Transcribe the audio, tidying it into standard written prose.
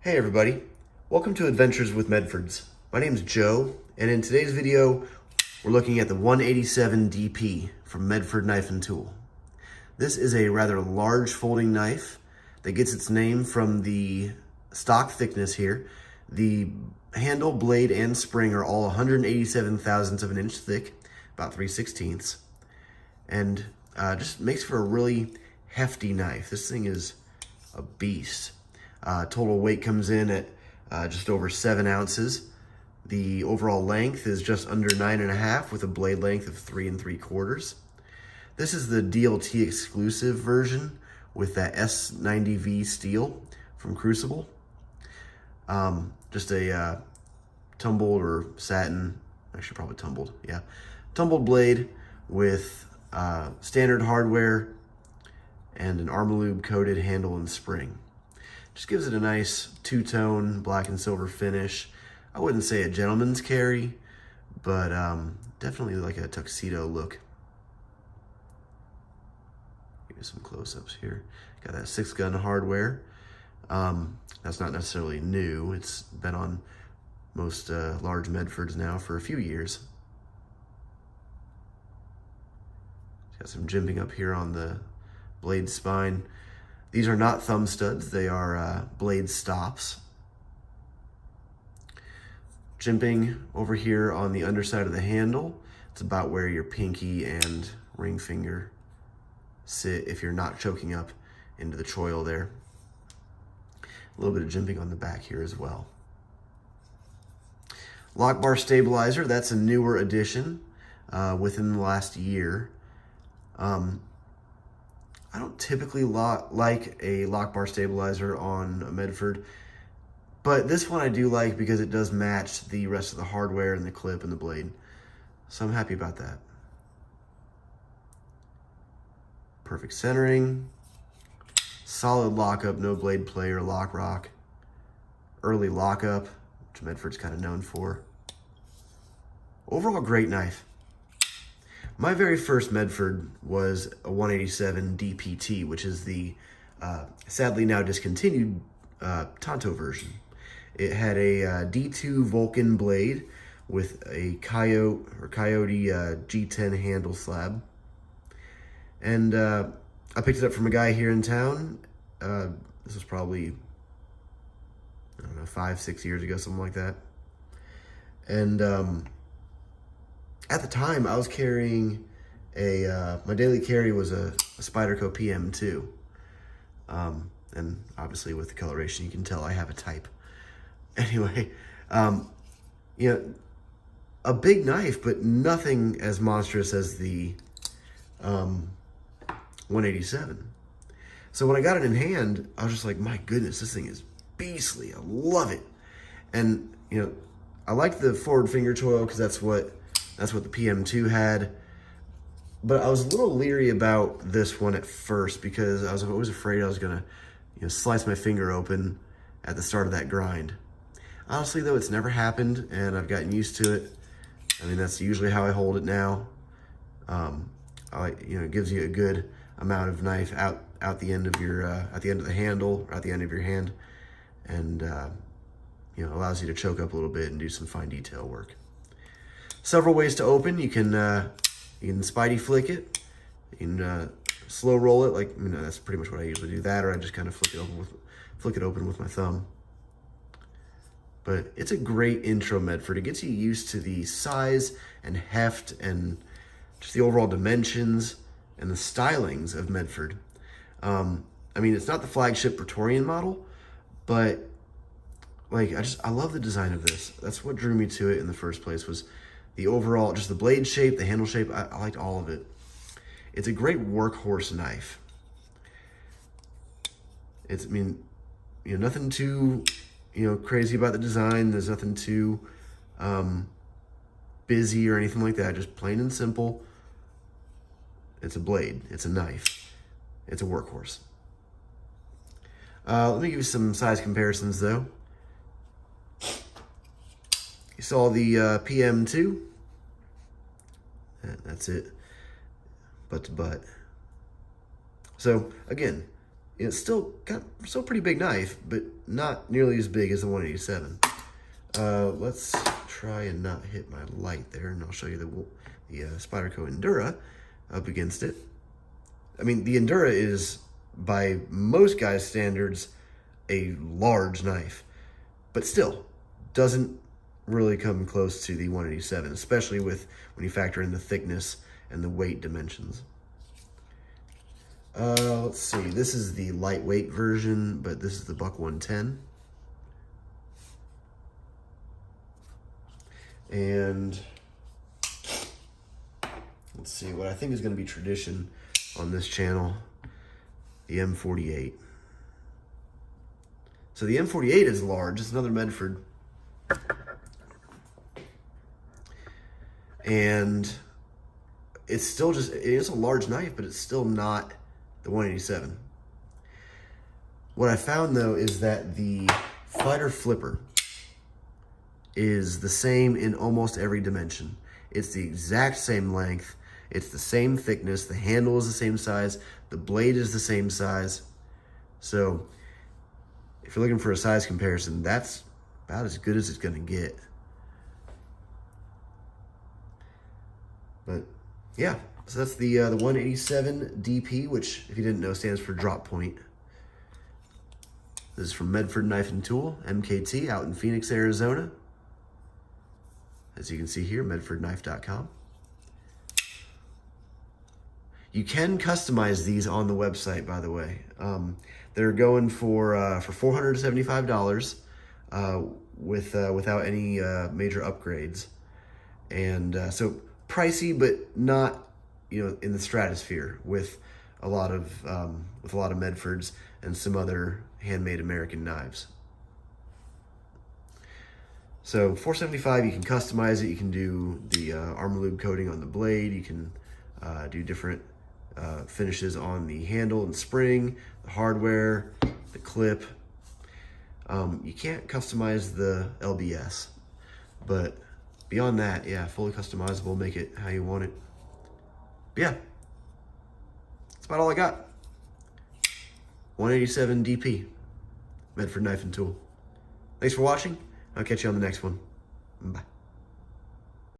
Hey everybody, welcome to Adventures with Medfords. My name is Joe, and in today's video, we're looking at the 187 DP from Medford Knife Tool. This is a rather large folding knife that gets its name from the stock thickness here. The handle, blade, and spring are all 187 thousandths of an inch thick, about 3/16, and just makes for a really hefty knife. This thing is a beast. Total weight comes in at just over 7 ounces. The overall length is just under 9.5 with a blade length of 3 3/4. This is the DLT exclusive version with that S90V steel from Crucible. Just a tumbled or satin, actually probably tumbled, yeah. Tumbled blade with standard hardware and an Armalube coated handle and spring. Just gives it a nice two-tone black and silver finish. I wouldn't say a gentleman's carry, but definitely like a tuxedo look. Give you some close-ups here. Got that 6-gun hardware. That's not necessarily new. It's been on most large Medfords now for a few years. Got some jimping up here on the blade spine. These are not thumb studs, they are blade stops. Jimping over here on the underside of the handle. It's about where your pinky and ring finger sit if you're not choking up into the choil there. A little bit of jimping on the back here as well. Lock bar stabilizer, that's a newer addition within the last year. I don't typically like a lock bar stabilizer on a Medford, but this one I do like because it does match the rest of the hardware and the clip and the blade. So I'm happy about that. Perfect centering. Solid lockup, no blade play or lock rock. Early lockup, which Medford's kind of known for. Overall, great knife. My very first Medford was a 187 DPT, which is the sadly now discontinued Tonto version. It had a D2 Vulcan blade with a Coyote G10 handle slab. And I picked it up from a guy here in town. This was probably, I don't know, 5-6 years ago, something like that. And at the time, I was carrying my daily carry was a Spyderco PM2. And obviously with the coloration, you can tell I have a type. Anyway, you know, a big knife, but nothing as monstrous as the 187. So when I got it in hand, I was just like, my goodness, this thing is beastly. I love it. And, you know, I like the forward finger choil because that's what the PM2 had. But I was a little leery about this one at first because I was always afraid I was gonna, slice my finger open at the start of that grind. Honestly though, it's never happened and I've gotten used to it. I mean, that's usually how I hold it now. It gives you a good amount of knife out the end of your, at the end of the handle, or at the end of your hand. And, allows you to choke up a little bit and do some fine detail work. Several ways to open. You can spidey flick it. You can slow roll it. Like, that's pretty much what I usually do. That, or I just kind of flick it open with my thumb. But it's a great intro Medford. It gets you used to the size and heft and just the overall dimensions and the stylings of Medford. It's not the flagship Praetorian model, but like I love the design of this. That's what drew me to it in the first place, was the overall, just the blade shape, the handle shape. I liked all of it. It's a great workhorse knife. Nothing too, crazy about the design. There's nothing too busy or anything like that. Just plain and simple. It's a blade. It's a knife. It's a workhorse. Let me give you some size comparisons though. You saw the PM2. That's it, butt to butt. So again, it's still pretty big knife, but not nearly as big as the 187. Let's try and not hit my light there, and I'll show you the Spyderco Endura up against it. I mean, the Endura is, by most guys' standards, a large knife, but still doesn't really come close to the 187, especially when you factor in the thickness and the weight dimensions. Let's see, this is the lightweight version, but this is the Buck 110. And let's see, what I think is going to be tradition on this channel, the M48. So the M48 is large, it's another Medford. And it's still it is a large knife, but it's still not the 187. What I found though is that the fighter flipper is the same in almost every dimension. It's the exact same length, it's the same thickness, the handle is the same size, the blade is the same size. So if you're looking for a size comparison, that's about as good as it's gonna get. But yeah, so that's the 187 DP, which, if you didn't know, stands for drop point. This is from Medford Knife Tool, MKT, out in Phoenix, Arizona. As you can see here, medfordknife.com. You can customize these on the website, by the way. They're going for $475 without any major upgrades, and so pricey, but not, you know, in the stratosphere with a lot of Medfords and some other handmade American knives. So $475, you can customize it. You can do the Armor Lube coating on the blade. You can do different finishes on the handle and spring, the hardware, the clip. You can't customize the LBS, but beyond that, yeah, fully customizable, make it how you want it. But yeah, that's about all I got. 187 DP, Medford Knife Tool. Thanks for watching. I'll catch you on the next one. Bye.